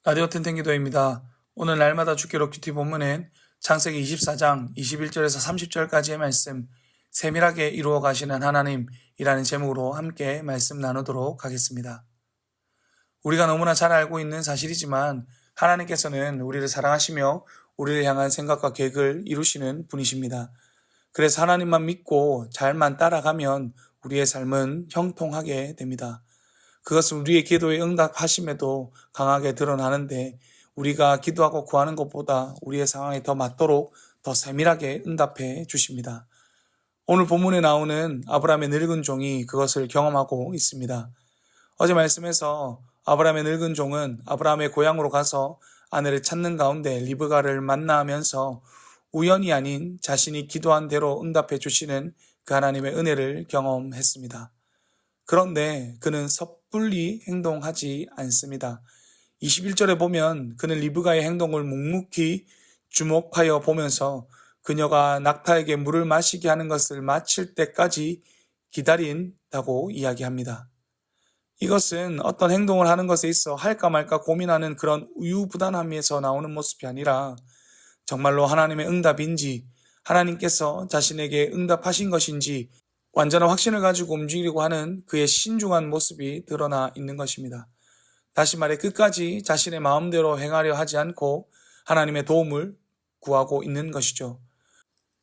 라디오 튼튼기도입니다. 오늘 날마다 주기로 큐티 본문은 창세기 24장 21절에서 30절까지의 말씀, 세밀하게 이루어 가시는 하나님이라는 제목으로 함께 말씀 나누도록 하겠습니다. 우리가 너무나 잘 알고 있는 사실이지만 하나님께서는 우리를 사랑하시며 우리를 향한 생각과 계획을 이루시는 분이십니다. 그래서 하나님만 믿고 잘만 따라가면 우리의 삶은 형통하게 됩니다. 그것은 우리의 기도에 응답하심에도 강하게 드러나는데 우리가 기도하고 구하는 것보다 우리의 상황에 더 맞도록 더 세밀하게 응답해 주십니다. 오늘 본문에 나오는 아브라함의 늙은 종이 그것을 경험하고 있습니다. 어제 말씀에서 아브라함의 늙은 종은 아브라함의 고향으로 가서 아내를 찾는 가운데 리브가를 만나면서 우연이 아닌 자신이 기도한 대로 응답해 주시는 그 하나님의 은혜를 경험했습니다. 그런데 그는 섣불리 행동하지 않습니다. 21절에 보면 그는 리브가의 행동을 묵묵히 주목하여 보면서 그녀가 낙타에게 물을 마시게 하는 것을 마칠 때까지 기다린다고 이야기합니다. 이것은 어떤 행동을 하는 것에 있어 할까 말까 고민하는 그런 우유부단함에서 나오는 모습이 아니라 정말로 하나님의 응답인지 하나님께서 자신에게 응답하신 것인지 완전한 확신을 가지고 움직이려고 하는 그의 신중한 모습이 드러나 있는 것입니다. 다시 말해 끝까지 자신의 마음대로 행하려 하지 않고 하나님의 도움을 구하고 있는 것이죠.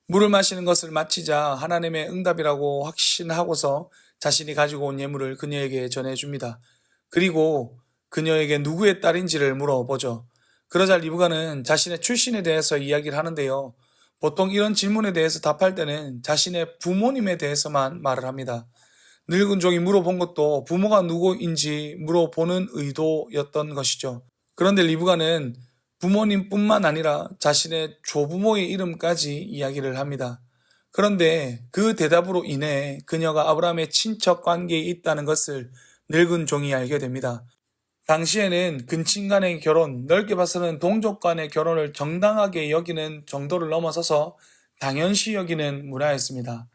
물을 마시는 것을 마치자 하나님의 응답이라고 확신하고서 자신이 가지고 온 예물을 그녀에게 전해줍니다. 그리고 그녀에게 누구의 딸인지를 물어보죠. 그러자 리브가는 자신의 출신에 대해서 이야기를 하는데요. 보통 이런 질문에 대해서 답할 때는 자신의 부모님에 대해서만 말을 합니다. 늙은 종이 물어본 것도 부모가 누구인지 물어보는 의도였던 것이죠. 그런데 리브가는 부모님뿐만 아니라 자신의 조부모의 이름까지 이야기를 합니다. 그런데 그 대답으로 인해 그녀가 아브라함의 친척 관계에 있다는 것을 늙은 종이 알게 됩니다. 당시에는 근친 간의 결혼, 넓게 봐서는 동족 간의 결혼을 정당하게 여기는 정도를 넘어서서 당연시 여기는 문화였습니다.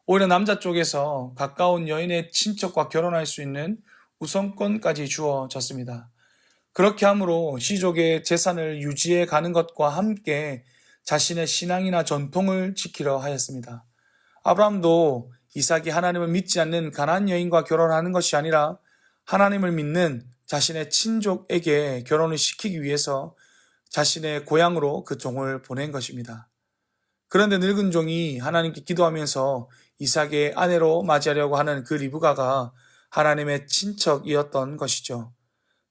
오히려 남자 쪽에서 가까운 여인의 친척과 결혼할 수 있는 우선권까지 주어졌습니다. 그렇게 함으로 시족의 재산을 유지해 가는 것과 함께 자신의 신앙이나 전통을 지키려 하였습니다. 아브라함도 이삭이 하나님을 믿지 않는 가나안 여인과 결혼하는 것이 아니라 하나님을 믿는 자신의 친족에게 결혼을 시키기 위해서 자신의 고향으로 그 종을 보낸 것입니다. 그런데 늙은 종이 하나님께 기도하면서 이삭의 아내로 맞이하려고 하는 그 리브가가 하나님의 친척이었던 것이죠.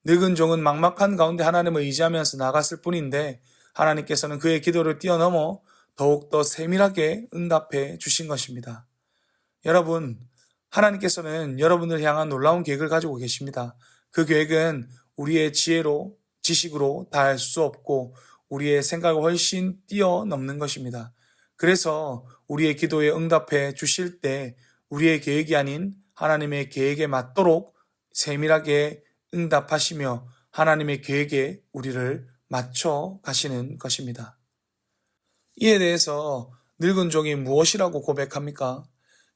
늙은 종은 막막한 가운데 하나님을 의지하면서 나갔을 뿐인데 하나님께서는 그의 기도를 뛰어넘어 더욱더 세밀하게 응답해 주신 것입니다. 여러분, 하나님께서는 여러분을 향한 놀라운 계획을 가지고 계십니다. 그 계획은 우리의 지혜로, 지식으로 다 알 수 없고 우리의 생각을 훨씬 뛰어넘는 것입니다. 그래서 우리의 기도에 응답해 주실 때 우리의 계획이 아닌 하나님의 계획에 맞도록 세밀하게 응답하시며 하나님의 계획에 우리를 맞춰 가시는 것입니다. 이에 대해서 늙은 종이 무엇이라고 고백합니까?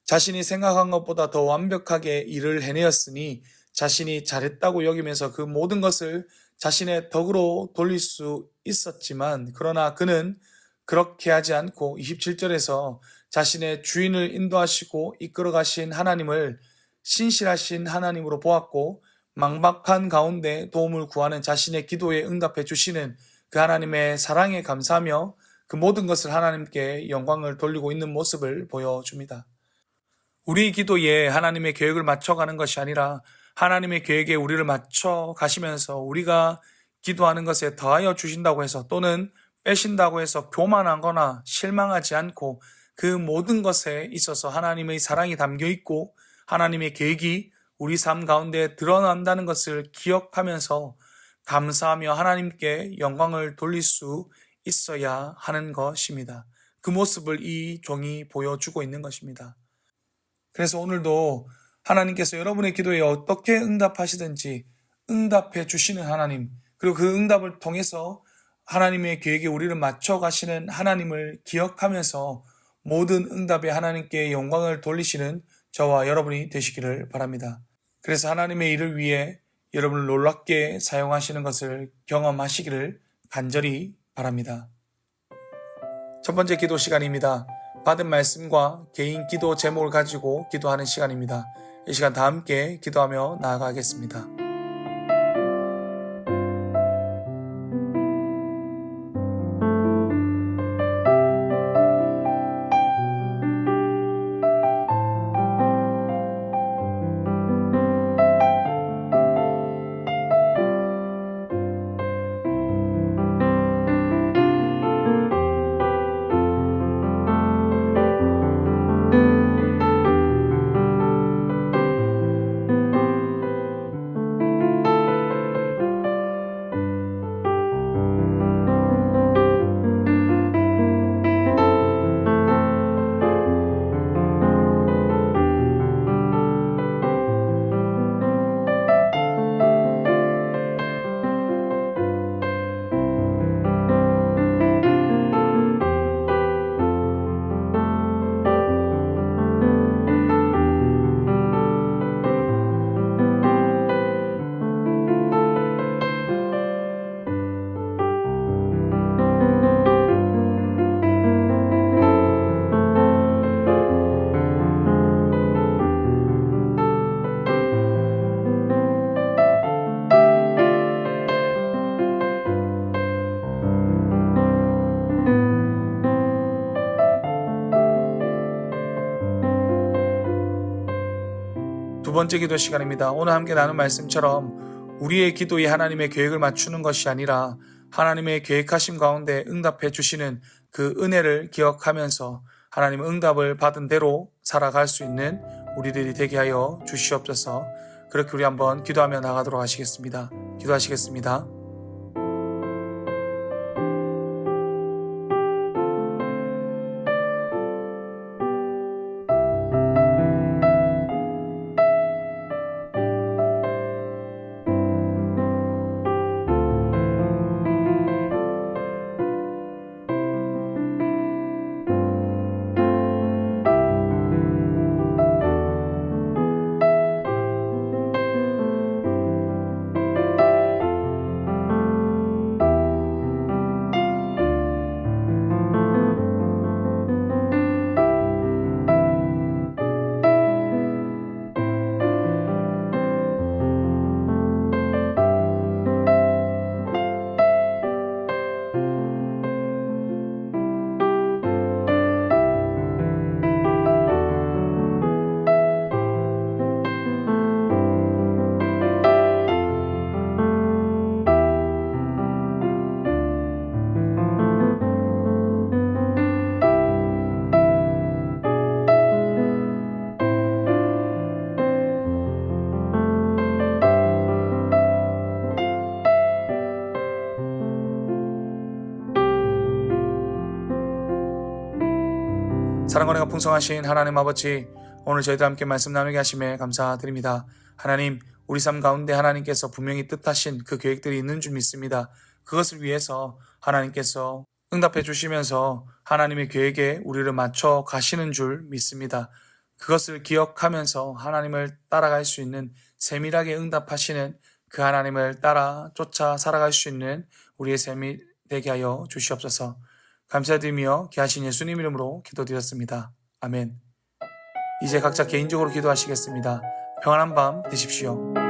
자신이 생각한 것보다 더 완벽하게 일을 해내었으니 자신이 잘했다고 여기면서 그 모든 것을 자신의 덕으로 돌릴 수 있었지만 그러나 그는 그렇게 하지 않고 27절에서 자신의 주인을 인도하시고 이끌어 가신 하나님을 신실하신 하나님으로 보았고 막막한 가운데 도움을 구하는 자신의 기도에 응답해 주시는 그 하나님의 사랑에 감사하며 그 모든 것을 하나님께 영광을 돌리고 있는 모습을 보여줍니다. 우리 기도에 하나님의 계획을 맞춰가는 것이 아니라 하나님의 계획에 우리를 맞춰 가시면서 우리가 기도하는 것에 더하여 주신다고 해서 또는 빼신다고 해서 교만하거나 실망하지 않고 그 모든 것에 있어서 하나님의 사랑이 담겨 있고 하나님의 계획이 우리 삶 가운데 드러난다는 것을 기억하면서 감사하며 하나님께 영광을 돌릴 수 있어야 하는 것입니다. 그 모습을 이 종이 보여주고 있는 것입니다. 그래서 오늘도 하나님께서 여러분의 기도에 어떻게 응답하시든지 응답해 주시는 하나님, 그리고 그 응답을 통해서 하나님의 계획에 우리를 맞춰 가시는 하나님을 기억하면서 모든 응답에 하나님께 영광을 돌리시는 저와 여러분이 되시기를 바랍니다. 그래서 하나님의 일을 위해 여러분을 놀랍게 사용하시는 것을 경험하시기를 간절히 바랍니다. 첫 번째 기도 시간입니다. 받은 말씀과 개인 기도 제목을 가지고 기도하는 시간입니다. 이 시간 다 함께 기도하며 나아가겠습니다. 두 번째 기도 시간입니다. 오늘 함께 나눈 말씀처럼 우리의 기도에 하나님의 계획을 맞추는 것이 아니라 하나님의 계획하심 가운데 응답해 주시는 그 은혜를 기억하면서 하나님의 응답을 받은 대로 살아갈 수 있는 우리들이 되게 하여 주시옵소서. 그렇게 우리 한번 기도하며 나가도록 하시겠습니다. 기도하시겠습니다. 사랑과 은혜가 풍성하신 하나님 아버지, 오늘 저희들 함께 말씀 나누게 하심에 감사드립니다. 하나님, 우리 삶 가운데 하나님께서 분명히 뜻하신 그 계획들이 있는 줄 믿습니다. 그것을 위해서 하나님께서 응답해 주시면서 하나님의 계획에 우리를 맞춰 가시는 줄 믿습니다. 그것을 기억하면서 하나님을 따라갈 수 있는, 세밀하게 응답하시는 그 하나님을 따라 쫓아 살아갈 수 있는 우리의 삶이 되게 하여 주시옵소서. 감사드리며 귀하신 예수님 이름으로 기도드렸습니다. 아멘. 이제 각자 개인적으로 기도하시겠습니다. 평안한 밤 되십시오.